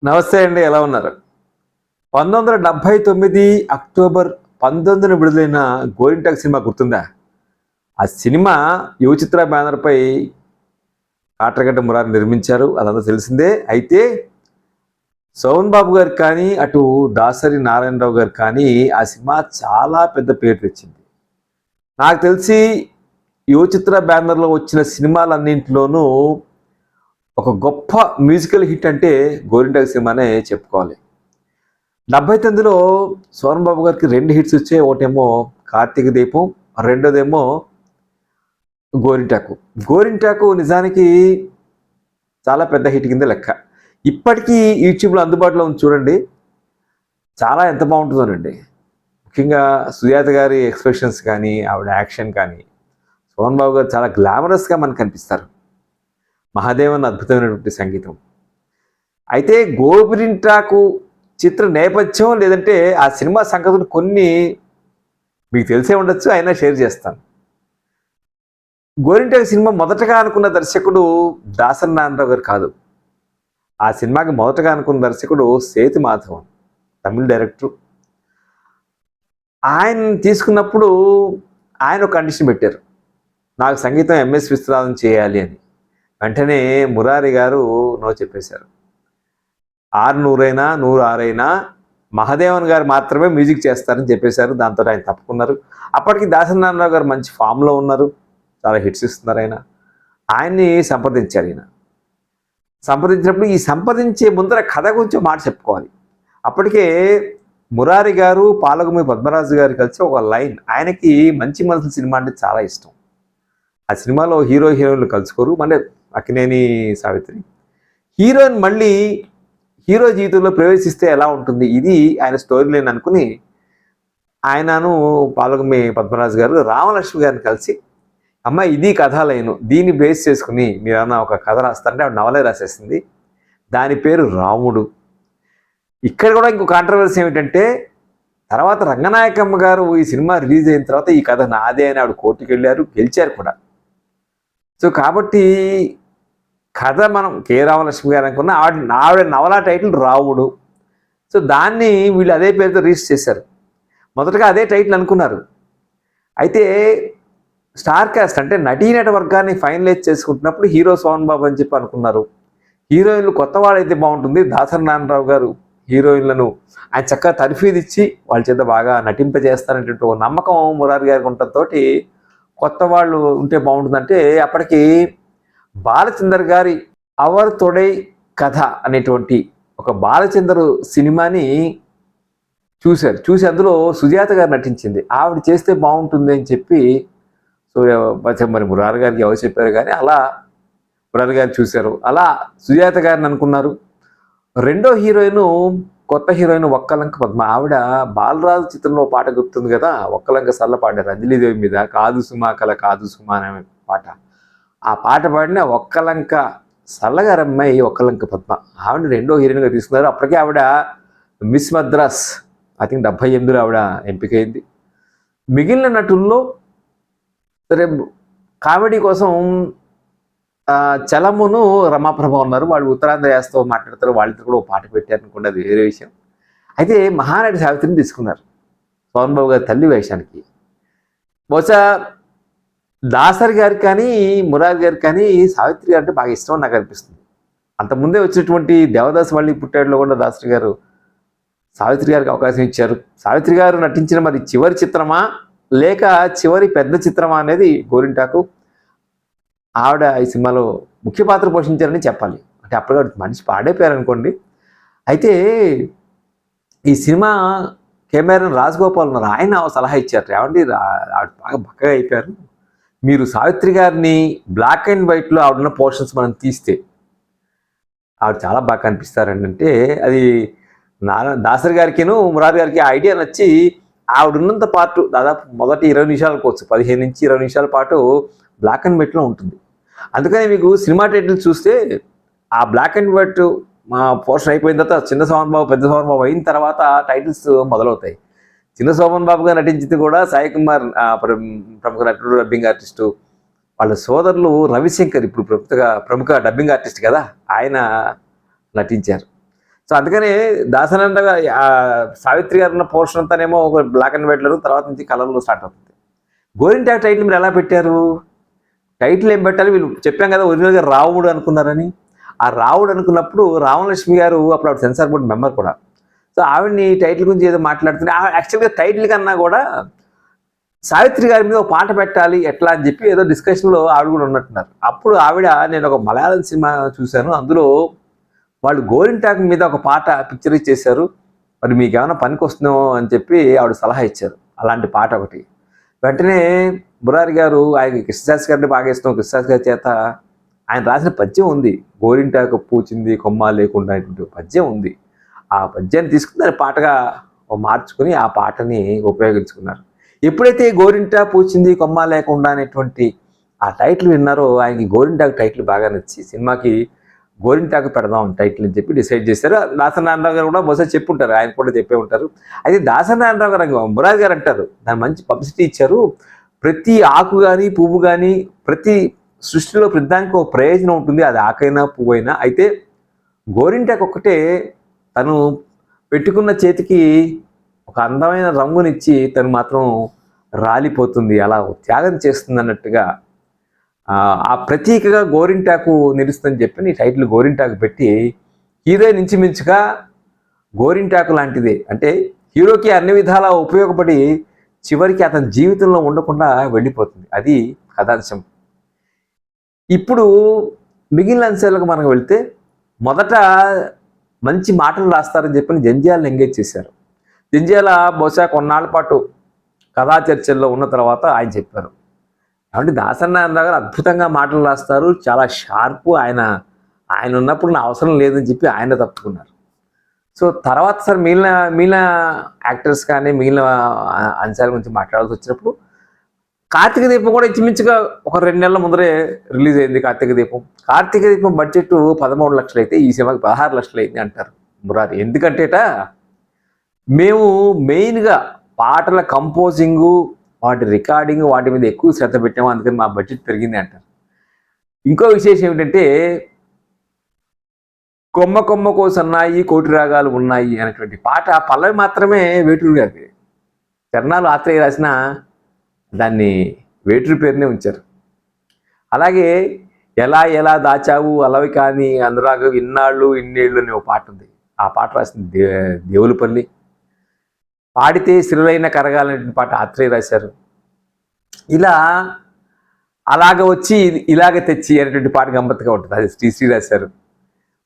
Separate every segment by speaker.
Speaker 1: నమస్తే అండి. ఎలా ఉన్నారు? 1979 అక్టోబర్ 19న విడుదలైన 'గోరింటాకు' సినిమా గుర్తుందా? ఆ సినిమా యువ చిత్ర బ్యానర్‌పై కాట్రగడ్డ మురారి నిర్మించారు. అదంతా తెలిసిందే. అయితే సోమన్ బాబు గారికి కానీ, అటు దాసరి నారాయణరావు గారికి కానీ ఆ సినిమా చాలా పెద్ద పేరు తెచ్చింది. నాకు తెలిసి యువ చిత్ర బ్యానర్‌లో వచ్చిన సినిమాలన్నింటిలోనూ ఒక గొప్ప మ్యూజికల్ హిట్ అంటే 'గోరింటాకు' సినిమానే చెప్పుకోవాలి. 79లో సోమన్ బాబు గారికి 2 హిట్స్ వచ్చాయి. ఒకటేమో 'కార్తీక దీపం', రెండోదేమో 'గోరింటాకు'. 'గోరింటాకు' నిజానికి చాలా పెద్ద హిట్ కింద లెక్క. ఇప్పటికీ యూట్యూబ్‌లో అందుబాటులో ఉంది చూడండి. చాలా ఎంత బావుంటుందోనండి. ముఖ్యంగా సుజాత గారి ఎక్స్‌ప్రెషన్స్ కానీ, ఆవిడ యాక్షన్ కానీ, సోమన్ బాబు గారు చాలా గ్లామరస్‌గా మనకు కనిపిస్తారు. మహాదేవన్ అద్భుతమైనటువంటి సంగీతం. అయితే 'గోరింటాకు' చిత్ర నేపథ్యం లేదంటే ఆ సినిమా సంగతులు కొన్ని మీకు తెలిసే ఉండొచ్చు. అయినా షేర్ చేస్తాను. 'గోరింటాకు' సినిమా మొదటగా అనుకున్న దర్శకుడు దాసరి నారాయణరావు గారు కాదు. ఆ సినిమాకి మొదటగా అనుకున్న దర్శకుడు సేతు మాధవన్, తమిళ్ డైరెక్టర్. ఆయన తీసుకున్నప్పుడు ఆయన ఒక కండిషన్ పెట్టారు. నాకు సంగీతం ఎంఎస్ విశ్వనాథన్ చేయాలి అని. వెంటనే మురారి గారు నో చెప్పేశారు. 600 106 మహాదేవన్ గారు మాత్రమే మ్యూజిక్ చేస్తారని చెప్పేశారు. దాంతో ఆయన తప్పుకున్నారు. అప్పటికి దాసరి నారాయణరావు గారు మంచి ఫామ్‌లో ఉన్నారు. చాలా హిట్స్ ఇస్తున్నారు ఆయన. ఆయన్ని సంప్రదించారు ఈయన. సంప్రదించినప్పుడు ఈ సంప్రదించే ముందర కథ గురించి మాట చెప్పుకోవాలి. అప్పటికే మురారి గారు, పాలగుమి పద్మరాజు గారు కలిసి ఒక లైన్, ఆయనకి 'మంచి మనసులు' సినిమా అంటే చాలా ఇష్టం. ఆ సినిమాలో హీరో, హీరోయిన్లు కలుసుకోరు. అంటే అక్కినేని సావిత్రి. హీరోయిన్ మళ్ళీ హీరో జీవితంలో ప్రవేశిస్తే ఎలా ఉంటుంది? ఇది ఆయన స్టోరీ లైన్ అనుకుని ఆయనను పాలగుమి పద్మరాజు గారు రామలక్ష్మి గారిని కలిసి, అమ్మ ఇది కథా లైను. దీన్ని బేస్ చేసుకుని మీరేమన్నా ఒక కథ రాస్తారంటే ఆవిడ నవలే రాసేసింది. దాని పేరు 'రాముడు'. ఇక్కడ కూడా ఇంకో కాంట్రవర్సీ ఏమిటంటే తర్వాత రంగనాయకమ్మ గారు ఈ సినిమా రిలీజ్ అయిన తర్వాత ఈ కథ నాదే అని ఆవిడ కోర్టుకి వెళ్ళారు, గెలిచారు కూడా. సో కాబట్టి కథ మనం కె రామలక్ష్మి గారు అనుకున్న ఆవిడ నవల టైటిల్ 'రావుడు'. సో దాన్ని వీళ్ళు అదే పేరుతో రిజిస్టర్ చేశారు. మొదటగా అదే టైటిల్ అనుకున్నారు. అయితే స్టార్ కాస్ట్ అంటే నటీనట వర్గాన్ని ఫైనలైజ్ చేసుకుంటున్నప్పుడు హీరో సోమన్ బాబు అని చెప్పి అనుకున్నారు. హీరోయిన్లు కొత్త వాళ్ళైతే బాగుంటుంది. దాసరి నారాయణరావు గారు హీరోయిన్లను ఆయన చక్కగా తర్ఫీదిచ్చి వాళ్ళ చేత బాగా నటింపజేస్తారనేటువంటి ఒక నమ్మకం మురారి గారికి ఉండటంతో కొత్త వాళ్ళు ఉంటే బాగుంటుందంటే అప్పటికి బాలచందర్ గారి 'అవర్ తొడై కథ' అనేటువంటి ఒక బాలచందర్ సినిమాని చూశారు. చూసి అందులో సుజాత గారు నటించింది. ఆవిడ చేస్తే బాగుంటుంది అని చెప్పి మరి మురారి గారికి ఎవరు చెప్పారు కానీ అలా మురారి గారు చూశారు. అలా సుజాత గారిని అనుకున్నారు. రెండో హీరోయిన్ కొత్త హీరోయిన్ ఒక్కలంక పద్మ. ఆవిడ బాలరాజు చిత్రంలో పాట గుర్తుంది కదా, ఒక్కలంక సల్ల పాడారు అంజలిదేవి మీద, కాదు సుమా కల కాదు సుమా అనే పాట. ఆ పాట పాడిన ఒక్కలంక సల్లగారమ్మాయి ఒక్కలంక పద్మ. ఆవిడ రెండో హీరోయిన్గా తీసుకున్నారు. అప్పటికే ఆవిడ మిస్ మద్రాస్ ఐ థింక్ 78లో ఆవిడ ఎంపికైంది. మిగిలిన నటుల్లో సరే కామెడీ కోసం చలమును రమాప్రభ ఉన్నారు. వాళ్ళు ఉత్తరాంధ్ర యాసతో మాట్లాడతారు. వాళ్ళతో కూడా ఒక పాట పెట్టారు అనుకోండి, అది వేరే విషయం. అయితే మహానటి సావిత్రిని తీసుకున్నారు సోమన్ బాబు గారి తల్లి వేషానికి. బహుశా దాసరి గారికి కానీ మురారి గారికి కానీ సావిత్రి అంటే బాగా ఇష్టం అని నాకు అనిపిస్తుంది. అంతకుముందే వచ్చినటువంటి దేవదాస్ మళ్ళీ పుట్టాడులో కూడా దాసరి గారు సావిత్రి గారికి అవకాశం ఇచ్చారు. సావిత్రి గారు నటించిన మరి చివరి చిత్రమా లేక చివరి పెద్ద చిత్రమా అనేది 'గోరింటాకు'. ఆవిడ ఈ సినిమాలో ముఖ్య పాత్ర పోషించారని చెప్పాలి. అంటే అప్పుడు మనిషి పాడైపోయారు అనుకోండి. అయితే ఈ సినిమా కెమెరామెన్ రాజగోపాల్ ఉన్నారు. ఆయన సలహా ఇచ్చారు. ఏమండి ఆవిడ బాగా బక్కగా అయిపోయారు, మీరు సావిత్రి గారిని బ్లాక్ అండ్ వైట్లో ఆవిడున్న పోర్షన్స్ మనం తీస్తే ఆవిడ చాలా బాగా కనిపిస్తారండి అంటే, అది దాసరి గారికిను మురారి గారికి ఆ ఐడియా నచ్చి ఆవిడున్నంత పాటు దాదాపు మొదటి 20 నిమిషాల కోర్సు 15 నుంచి 20 నిమిషాల పాటు బ్లాక్ అండ్ వైట్లో ఉంటుంది. అందుకని మీకు సినిమా టైటిల్ చూస్తే ఆ బ్లాక్ అండ్ వైట్ పోర్షన్ అయిపోయిన తర్వాత చిన్న సోమన్ బాబు, పెద్ద సోమన్ బాబు అయిన తర్వాత టైటిల్స్ మొదలవుతాయి. చిన్న సోమన్ బాబుగా నటించింది కూడా సాయి కుమార్, ప్రముఖ నటుడు, డబ్బింగ్ ఆర్టిస్టు. వాళ్ళ సోదరులు రవిశంకర్ ఇప్పుడు ప్రముఖ డబ్బింగ్ ఆర్టిస్ట్ కదా, ఆయన నటించారు. సో అందుకనే దాసనారాయణ గారు సావిత్రి గారు ఉన్న పోర్షన్ అంతానేమో ఒక బ్లాక్ అండ్ వైట్లో, తర్వాత నుంచి కలర్లో స్టార్ట్ అవుతుంది. గోరింటాకు టైటిల్ మీరు ఎలా పెట్టారు? టైటిల్ ఏం పెట్టాలి? వీళ్ళు చెప్పాం కదా ఒరిజినల్గా రావుడు అనుకున్నారని. ఆ రావుడు అనుకున్నప్పుడు రామలక్ష్మి గారు అప్పుడు ఆవిడ సెన్సార్ బోర్డు మెంబర్ కూడా. సో ఆవిడని టైటిల్ గురించి ఏదో మాట్లాడుతుంది. యాక్చువల్గా టైటిల్ కన్నా కూడా సావిత్రి గారి మీద ఒక పాట పెట్టాలి ఎట్లా అని చెప్పి ఏదో డిస్కషన్లో ఆవిడ కూడా ఉన్నట్టున్నారు. అప్పుడు ఆవిడ, నేను ఒక మలయాళం సినిమా చూశాను, అందులో వాళ్ళు గోరింటాకు మీద ఒక పాట పిక్చరైజ్ చేశారు, మరి మీకు ఏమైనా పనికి వస్తుందేమో అని చెప్పి ఆవిడ సలహా ఇచ్చారు. అలాంటి పాట ఒకటి. వెంటనే మురారి గారు, ఆయన కృష్ణశాస్త్రి గారిని బాగా ఇష్టం, కృష్ణశాస్త్రి గారి చేత ఆయన రాసిన పద్యం ఉంది, గోరింటాకు పూచింది కొమ్మ లేకుండా అనేటువంటి పద్యం ఉంది. ఆ పద్యాన్ని తీసుకుని దాని పాటగా మార్చుకుని ఆ పాటని ఉపయోగించుకున్నారు. ఎప్పుడైతే గోరింటా పూచింది కొమ్మ లేకుండా అనేటువంటి ఆ టైటిల్ విన్నారో ఆయనకి గోరింటాకు టైటిల్ బాగా నచ్చి సినిమాకి గోరింటాకు పెడదాం టైటిల్ అని చెప్పి డిసైడ్ చేశారు. దాసనారాయణరావు గారు కూడా బహుశా చెప్పుంటారు, ఆయన కూడా చెప్పే ఉంటారు. అయితే దాసనారాయణరావు గారు, మురారి గారు అంటారు, దాని మంచి పబ్లిసిటీ ఇచ్చారు. ప్రతి ఆకు కానీ పువ్వు కానీ ప్రతి సృష్టిలో ప్రతిదానికి ఒక ప్రయోజనం ఉంటుంది, అది ఆకైనా పువ్వు అయినా. అయితే గోరింటాకు ఒక్కటే తను పెట్టుకున్న చేతికి ఒక అందమైన రంగునిచ్చి తను మాత్రం రాలిపోతుంది, అలా త్యాగం చేస్తుంది అన్నట్టుగా ఆ ప్రతీకగా గోరింటాకు నిలుస్తుందని చెప్పి టైటిల్ గోరింటాకు పెట్టి, హీరోయిన్ ఇంచుమించుగా గోరింటాకు లాంటిదే, అంటే హీరోకి అన్ని విధాలా ఉపయోగపడి చివరికి అతని జీవితంలో ఉండకుండా వెళ్ళిపోతుంది. అది కథాంశం. ఇప్పుడు మిగిలిన అంశాలకు మనకు వెళ్తే, మొదట మంచి మాటలు రాస్తారని చెప్పి జంధ్యాలను ఎంగేజ్ చేశారు. జంధ్యాల బహుశా కొన్నాళ్ళ పాటు కథా చర్చల్లో ఉన్న తర్వాత ఆయన చెప్పారు, కాబట్టి దాసనారాయణ గారు అద్భుతంగా మాటలు రాస్తారు, చాలా షార్పు, ఆయన ఉన్నప్పుడు నా అవసరం లేదని చెప్పి ఆయన తప్పుకున్నారు. సో తర్వాత సార్ మిగిలిన యాక్టర్స్ కానీ మిగిలిన అంశాల గురించి మాట్లాడాల్సి వచ్చినప్పుడు, కార్తీక దీపం కూడా ఇంచుమించుగా ఒక 2 నెలల ముందరే రిలీజ్ అయింది. కార్తీక దీపం బడ్జెట్ 13 లక్షలు అయితే ఈ సినిమాకి 16 లక్షలు అయింది అంటారు మురారి. ఎందుకంటేట మేము మెయిన్గా పాటల కంపోజింగు, వాటి రికార్డింగ్, వాటి మీద ఎక్కువ శ్రద్ధ పెట్టాము, అందుకని మా బడ్జెట్ పెరిగింది అంటారు. ఇంకో విశేషం ఏమిటంటే, కొమ్మ కొమ్మకో సన్నాయి కోటి రాగాలు ఉన్నాయి అనేటువంటి పాట పల్లవి మాత్రమే వేటూరు గారి, చరణాలు ఆత్రేయ రాసిన దాన్ని వేటూరు పేరునే ఉంచారు. అలాగే ఎలా ఎలా దాచావు అలవి కానీ అనురాగం ఇన్నాళ్ళు ఇన్నేళ్ళు అనే ఒక పాట ఉంది, ఆ పాట రాసిన దేవులపల్లి. పాడితే శ్రీలైన కరగాలనే పాట ఆత్రేయ రాశారు. ఇలా అలాగ వచ్చి ఇలాగ తెచ్చి అనేటువంటి పాట గమ్మత్తుగా ఉంటుంది, అది శ్రీశ్రీ రాశారు.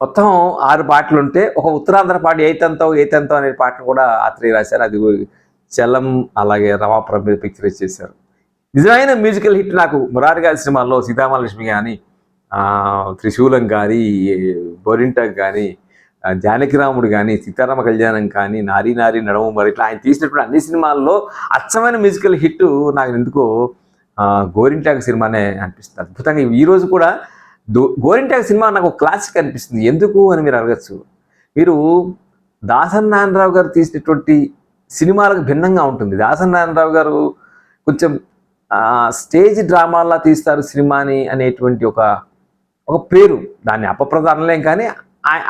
Speaker 1: మొత్తం 6 పాటలు ఉంటే ఒక ఉత్తరాంధ్ర పాట ఏతంతో అనే పాటను కూడా ఆత్రేయ రాశారు. అది చలం, అలాగే రమాపురం మీద పిక్చరైజ్ చేశారు. నిజమైన మ్యూజికల్ హిట్ నాకు మురారి గారి సినిమాల్లో సీతామహాలక్ష్మి కానీ, త్రిశూలం కానీ, గోరింటాకు కానీ, జానకిరాముడు కానీ, సీతారామ కళ్యాణం కానీ, నారీ నారీ నడము మరి, ఇట్లా ఆయన తీసినటువంటి అన్ని సినిమాల్లో అచ్చమైన మ్యూజికల్ హిట్ నాకు ఎందుకో గోరింటాకు సినిమానే అనిపిస్తుంది అద్భుతంగా. ఈరోజు కూడా గోరింటాకు సినిమా నాకు క్లాసిక్ అనిపిస్తుంది. ఎందుకు అని మీరు అడగచ్చు. మీరు దాసనారాయణరావు గారు తీసినటువంటి సినిమాలకు భిన్నంగా ఉంటుంది. దాసనారాయణరావు గారు కొంచెం స్టేజ్ డ్రామాలా తీస్తారు సినిమాని అనేటువంటి ఒక పేరు, దాన్ని అపప్రదానలేం, కానీ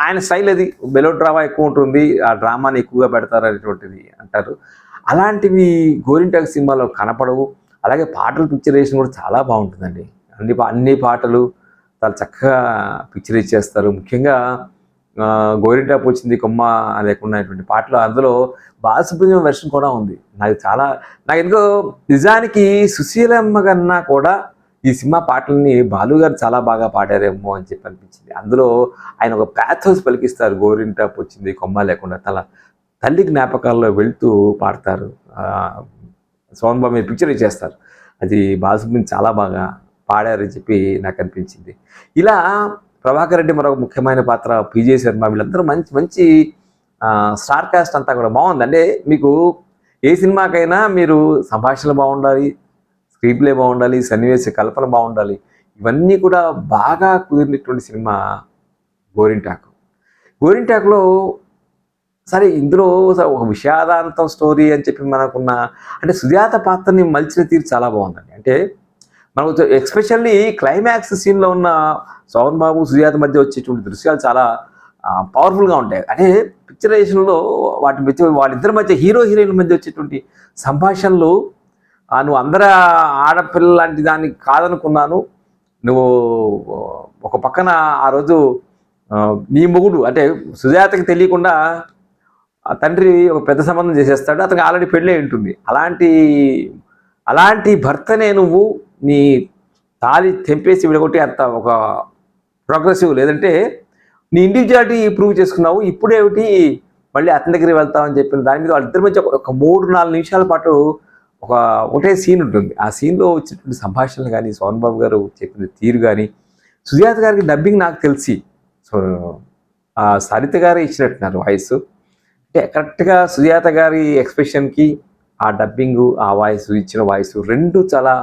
Speaker 1: ఆయన స్టైల్ అది. బెలో డ్రామా ఎక్కువ ఉంటుంది, ఆ డ్రామాని ఎక్కువగా పెడతారు అనేటువంటిది అంటారు. అలాంటివి గోరింటాకు సినిమాలో కనపడవు. అలాగే పాటలు పిక్చరైజేషన్ కూడా చాలా బాగుంటుందండి. అన్ని పాటలు చాలా చక్కగా పిక్చరైజ్ చేస్తారు. ముఖ్యంగా గోరింటాకు వచ్చింది కొమ్మ లేకున్నటువంటి పాటలు, అందులో బాలసుబ్రహ్మణ్యం వెర్షన్ కూడా ఉంది. నాకు ఎందుకో నిజానికి సుశీలమ్మ కన్నా కూడా ఈ సినిమా పాటలని బాలుగారు చాలా బాగా పాడారేమో అని చెప్పి అనిపించింది. అందులో ఆయన ఒక ప్యాథోస్ పలికిస్తారు, గోరింటాకు వచ్చింది కొమ్మ లేకుండా తల్లి జ్ఞాపకాల్లో వెళ్తూ పాడతారు. సోన్ బాబు మీద పిక్చరైజ్ చేస్తారు. అది బాలసుబ్రహ్మణ్యం చాలా బాగా పాడారని చెప్పి నాకు అనిపించింది. ఇలా ప్రభాకర్ రెడ్డి మరొక ముఖ్యమైన పాత్ర, పిజే శర్మ, వీళ్ళందరూ మంచి స్టార్ కాస్ట్ అంతా కూడా బాగుంది. అంటే మీకు ఏ సినిమాకైనా మీరు సంభాషణలు బాగుండాలి, స్క్రీన్ ప్లే బాగుండాలి, సన్నివేశ కల్పన బాగుండాలి, ఇవన్నీ కూడా బాగా కుదిరినటువంటి సినిమా గోరింటాకులో. సరే ఇందులో ఒక విషాదాంతం స్టోరీ అని చెప్పి మనకున్న, అంటే సుజాత పాత్రని మలిచిన తీరు చాలా బాగుందండి. అంటే మనకు ఎస్పెషల్లీ క్లైమాక్స్ సీన్లో ఉన్న సోహన్ బాబు సుజాత మధ్య వచ్చేటువంటి దృశ్యాలు చాలా పవర్ఫుల్గా ఉంటాయి. అంటే పిక్చరైజేషన్లో వాటి మధ్య వాళ్ళిద్దరి మధ్య హీరో హీరోయిన్ల మధ్య వచ్చేటువంటి సంభాషణలు నువ్వు అందరు ఆడపిల్ల లాంటి దాన్ని కాదనుకున్నాను. నువ్వు ఒక పక్కన ఆ రోజు నీ మొగుడు అంటే సుజాతకి తెలియకుండా ఆ తండ్రి ఒక పెద్ద సంబంధం చేసేస్తాడు. అతనికి ఆల్రెడీ పెళ్ళి ఉంటుంది. అలాంటి భర్తనే నువ్వు నీ తాళి తెంపేసి విడగొట్టి అంత ఒక ప్రోగ్రెసివ్ లేదంటే నీ ఇండివిజువాలిటీ ప్రూవ్ చేసుకున్నావు, ఇప్పుడేమిటి మళ్ళీ అతని దగ్గరికి వెళ్తామని చెప్పిన దాని మీద వాళ్ళిద్దరి మధ్య ఒక 3-4 నిమిషాల పాటు ఒకటే సీన్ ఉంటుంది. ఆ సీన్లో వచ్చినటువంటి సంభాషణలు కానీ, సోహన్ బాబు గారు చెప్పిన తీరు కానీ, సుజాత గారికి డబ్బింగ్ నాకు తెలిసి సో సరిత గారే ఇచ్చినట్టున్నారు వాయిస్. అంటే కరెక్ట్గా సుజాత గారి ఎక్స్ప్రెషన్కి ఆ డబ్బింగు, ఆ వాయిస్ ఇచ్చిన వాయిస్ రెండు చాలా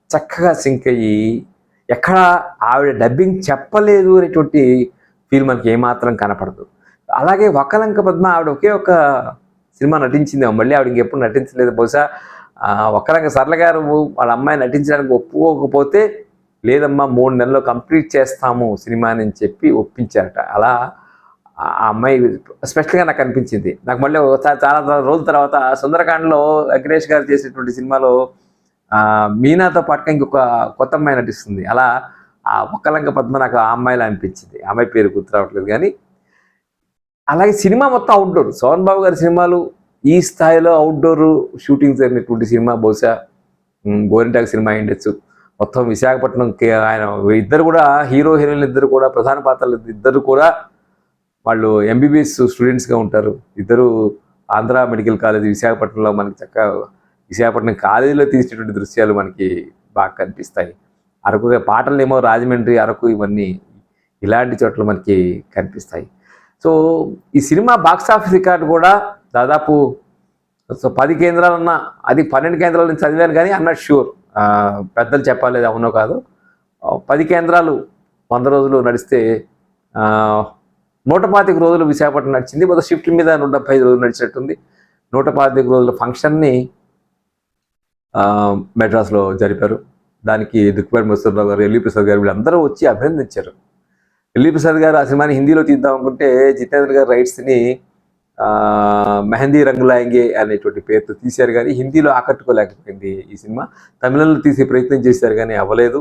Speaker 1: చక్కగా సింక్ అయ్యి ఎక్కడ ఆవిడ డబ్బింగ్ చెప్పలేదు అనేటువంటి ఫీల్ మనకి ఏమాత్రం కనపడదు. అలాగే వక్కలంక పద్మ ఆవిడ ఒకే ఒక సినిమా నటించింది, మళ్ళీ ఆవిడ ఇంకెప్పుడు నటించలేదు. బహుశా వక్కలంక సరళ గారు వాళ్ళ అమ్మాయి నటించడానికి ఒప్పుకోకపోతే లేదమ్మా 3 నెలల్లో కంప్లీట్ చేస్తాము సినిమాని అని చెప్పి ఒప్పించారట. అలా ఆ అమ్మాయి స్పెషల్గా నాకు అనిపించింది. నాకు మళ్ళీ ఒకసారి చాలా రోజుల తర్వాత సుందరకాండలో వెంకటేష్ గారు చేసేటువంటి సినిమాలో మీనాతో పాటుగా ఇంకొక కొత్త అమ్మాయి నటిస్తుంది. అలా ఆ వక్కలంక పద్మ నాకు ఆ అమ్మాయిలా అనిపించింది. ఆ అమ్మాయి పేరు గుర్తు రావట్లేదు కానీ. అలాగే సినిమా మొత్తం అవుట్డోర్. సోహన్ బాబు గారి సినిమాలు ఈ స్థాయిలో అవుట్డోర్ షూటింగ్ జరిగినటువంటి సినిమా బహుశా గోరింటాకు సినిమా అయి ఉండొచ్చు. మొత్తం విశాఖపట్నంకి ఆయన ఇద్దరు కూడా హీరో హీరోయిన్లు ఇద్దరు కూడా ప్రధాన పాత్రలు ఇద్దరు కూడా వాళ్ళు ఎంబీబీఎస్ స్టూడెంట్స్గా ఉంటారు. ఇద్దరు ఆంధ్ర మెడికల్ కాలేజ్ విశాఖపట్నంలో మనకి చక్కగా విశాఖపట్నం కాలేజీలో తీసినటువంటి దృశ్యాలు మనకి బాగా కనిపిస్తాయి. అరకు పాటలు ఏమో రాజమండ్రి, అరకు ఇవన్నీ ఇలాంటి చోట్ల మనకి కనిపిస్తాయి. సో ఈ సినిమా బాక్సాఫీస్ రికార్డు కూడా దాదాపు 10 కేంద్రాలన్నా, అది 12 కేంద్రాల నుంచి చదివాను కానీ అన్నట్ షూర్, పెద్దలు చెప్పాలి అవునో కాదు. 10 కేంద్రాలు 100 రోజులు నడిస్తే 125 రోజులు విశాఖపట్నం నడిచింది. మొదటి షిఫ్ట్ మీద 175 రోజులు నడిచినట్టుంది. 125 రోజుల ఫంక్షన్ని మెడ్రాస్లో జరిపారు. దానికి దుక్కిపాటి మధుసూదనరావు గారు, ఎల్వి ప్రసాద్ గారు వీళ్ళందరూ వచ్చి అభినందించారు. ఎల్వి ప్రసాద్ గారు ఆ సినిమాని హిందీలో తీద్దాం అనుకుంటే జితేంద్ర గారు రైట్స్ని మెహందీ రంగులాయంగే అనేటువంటి పేరుతో తీశారు కానీ హిందీలో ఆకట్టుకోలేకపోయింది ఈ సినిమా. తమిళంలో తీసే ప్రయత్నం చేశారు కానీ అవ్వలేదు.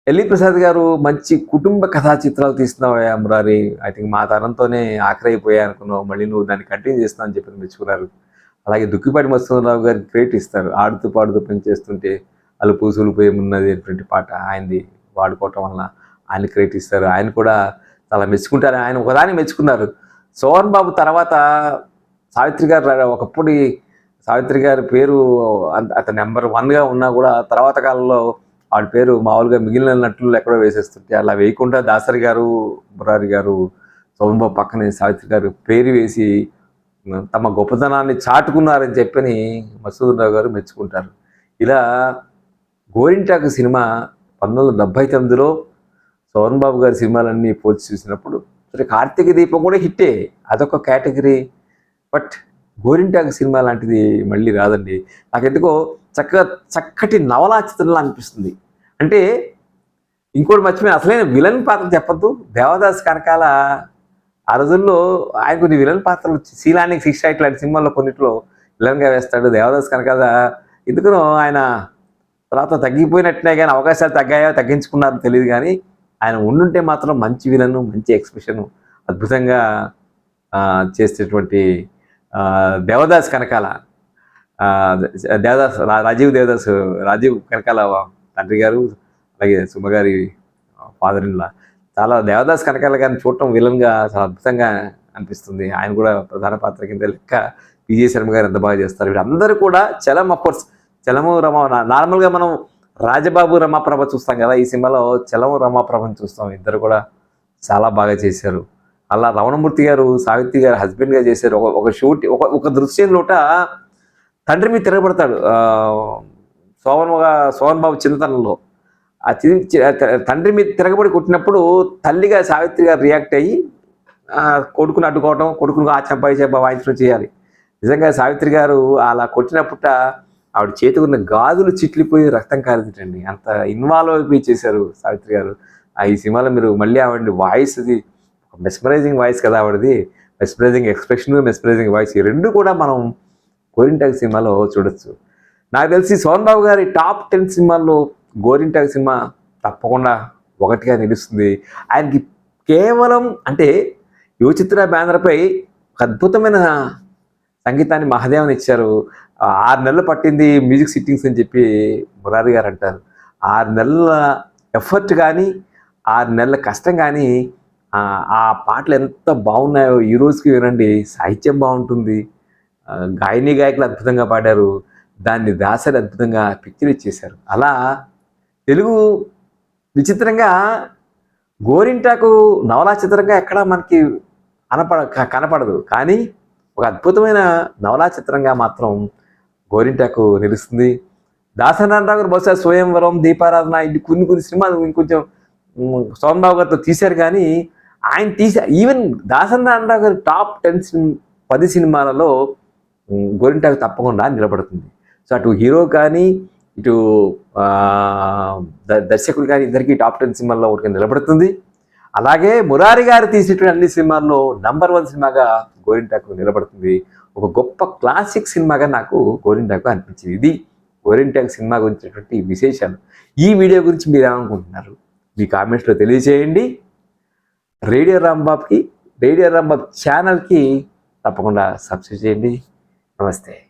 Speaker 1: ఎల్వి ప్రసాద్ గారు మంచి కుటుంబ కథా చిత్రాలు తీస్తున్నావా మురారి, ఐ థింక్ మా తరంతోనే ఆఖరైపోయా అనుకున్నావు, మళ్ళీ నువ్వు దాన్ని కంటిన్యూ చేస్తున్నావు అని చెప్పి మెచ్చుకున్నారు. అలాగే దుక్కిపాటి మధుసూదనరావు గారు క్రియేట్ ఇస్తారు. ఆడుతూ పాడుతూ పని చేస్తుంటే అలుపు సూలిపోయి ఉన్నది అనేటువంటి పాట ఆయనది వాడుకోవటం వలన ఆయన క్రియేట్ ఇస్తారు. ఆయన కూడా చాలా మెచ్చుకుంటారు. ఆయన ఒకదాన్ని మెచ్చుకున్నారు. సోహన్ బాబు తర్వాత సావిత్రి గారు, ఒకప్పుడు సావిత్రి గారి పేరు అతను నెంబర్ 1గా ఉన్నా కూడా తర్వాత కాలంలో వాడి పేరు మామూలుగా మిగిలిన నటులు ఎక్కడో వేసేస్తుంటే అలా వేయకుండా దాసరి గారు, మురారి గారు, సోహన్ బాబు పక్కనే సావిత్రి గారు పేరు వేసి తమ గొప్పతనాన్ని చాటుకున్నారని చెప్పని మధుసూదనరావు గారు మెచ్చుకుంటారు. ఇలా గోరింటాకు సినిమా 1979లో సోహన్ బాబు గారి సినిమాలన్నీ పోల్చి చూసినప్పుడు సరే కార్తీక దీపం కూడా హిట్టే, అదొక కేటగిరీ. బట్ గోరింటాకు సినిమా లాంటిది మళ్ళీ రాదండి. నాకెందుకో చక్కటి నవలా చిత్రంలా అనిపిస్తుంది. అంటే ఇంకోటి మర్చిపోయిన అసలైన విలన్ పాత్ర చెప్పద్దు, దేవదాస్ కనకాల ఆ రోజుల్లో ఆయన కొన్ని విలన్ పాత్రలు శీలానికి శిక్ష ఇట్లాంటి సినిమాల్లో కొన్నిట్లో విలన్గా వేస్తాడు. దేవదాస్ కనకాల ఎందుకనో ఆయన తర్వాత తగ్గిపోయినట్టునే కానీ అవకాశాలు తగ్గాయో తగ్గించుకున్నారో తెలియదు కానీ ఆయన ఉండుంటే మాత్రం మంచి విలను, మంచి ఎక్స్ప్రెషను అద్భుతంగా చేసేటువంటి దేవదాస్ కనకాల, రాజీవ్ కనకాల తండ్రి గారు, అలాగే సుమగారి ఫాదర్ ఇన్ లా, చాలా దేవదాస్ కనకాల గారిని చూడటం విలన్గా చాలా అద్భుతంగా అనిపిస్తుంది. ఆయన కూడా ప్రధాన పాత్ర కింద లెక్క. విజయ శర్మ గారు ఎంత బాగా చేస్తారు. వీళ్ళందరూ కూడా చలం, అఫ్కోర్స్ చలము రమ, నార్మల్గా మనం రాజబాబు రమాప్రభ చూస్తాం కదా, ఈ సినిమాలో చలము రమాప్రభని చూస్తాం. ఇద్దరు కూడా చాలా బాగా చేశారు. అలా రమణమూర్తి గారు సావిత్రి గారు హస్బెండ్గా చేశారు. ఒక ఒక దృశ్యంలోట తండ్రి మీద తిరగబడతాడు సోహన్ బాబు చిన్నతనంలో. ఆ తండ్రి మీద తిరగబడి కొట్టినప్పుడు తల్లిగా సావిత్రి గారు రియాక్ట్ అయ్యి కొడుకుని అడ్డుకోవటం, కొడుకుని ఆ చెంప వాయించడం చేయాలి. నిజంగా సావిత్రి గారు అలా కొట్టినప్పుట ఆవిడ చేతికున్న గాజులు చిట్లిపోయి రక్తం కారిందండి. అంత ఇన్వాల్వ్ అయిపోయి చేశారు సావిత్రి గారు. ఈ సినిమాలో మీరు మళ్ళీ ఆవిడ వాయిస్ అది మెస్మరైజింగ్ వాయిస్ కదా ఆవిడది, మెస్మరైజింగ్ ఎక్స్ప్రెషన్, మెస్మరైజింగ్ వాయిస్, ఈ రెండు కూడా మనం గోరింటాకు సినిమాలో చూడొచ్చు. నాకు తెలిసి సోహన్ బాబు గారి టాప్ 10 సినిమాల్లో గోరింటాకు సినిమా తప్పకుండా ఒకటిగా నిలుస్తుంది. ఆయనకి కేవలం అంటే యువ చిత్ర బ్యానర్పై ఒక అద్భుతమైన సంగీతాన్ని మహాదేవన్ ఇచ్చారు. 6 నెలలు పట్టింది మ్యూజిక్ సిట్టింగ్స్ అని చెప్పి మురారి గారు అంటారు. 6 నెలల ఎఫర్ట్ కానీ 6 నెలల కష్టం కానీ ఆ పాటలు ఎంత బాగున్నాయో ఈ రోజుకి వినండి. సాహిత్యం బాగుంటుంది, గాయని గాయకులు అద్భుతంగా పాడారు, దాన్ని దాసరి అద్భుతంగా పిక్చర్ ఇచ్చేశారు. అలా తెలుగు విచిత్రంగా గోరింటాకు నవలా చిత్రంగా ఎక్కడా మనకి కనపడదు, కానీ ఒక అద్భుతమైన నవలా చిత్రంగా మాత్రం గోరింటాకు నిలుస్తుంది. దాసనారాయణ గారు బహుశా స్వయంవరం, దీపారాధన ఇది కొన్ని సినిమాలు ఇంకొంచెం సోహన్ బాబు గారితో తీశారు, కానీ ఆయన ఈవెన్ దాసనారాయణ గారి టాప్ 10 సినిమాలలో గోరింటాకు తప్పకుండా నిలబడుతుంది. సో అటు హీరో కానీ ఇటు దర్శకులు కానీ ఇద్దరికి టాప్ 10 సినిమాల్లో ఒకటి నిలబడుతుంది. అలాగే మురారి గారు తీసినటువంటి అన్ని సినిమాల్లో నంబర్ 1 సినిమాగా గోరింటాకు నిలబడుతుంది. ఒక గొప్ప క్లాసిక్ సినిమాగా నాకు గోరింటాకు అనిపించింది. ఇది గోరింటాకు సినిమా గురించినటువంటి విశేషాలు. ఈ వీడియో గురించి మీరు ఏమనుకుంటున్నారు? మీ కామెంట్స్లో తెలియజేయండి. రేడియో రాంబాబు ఛానల్కి తప్పకుండా సబ్స్క్రైబ్ చేయండి. నమస్తే.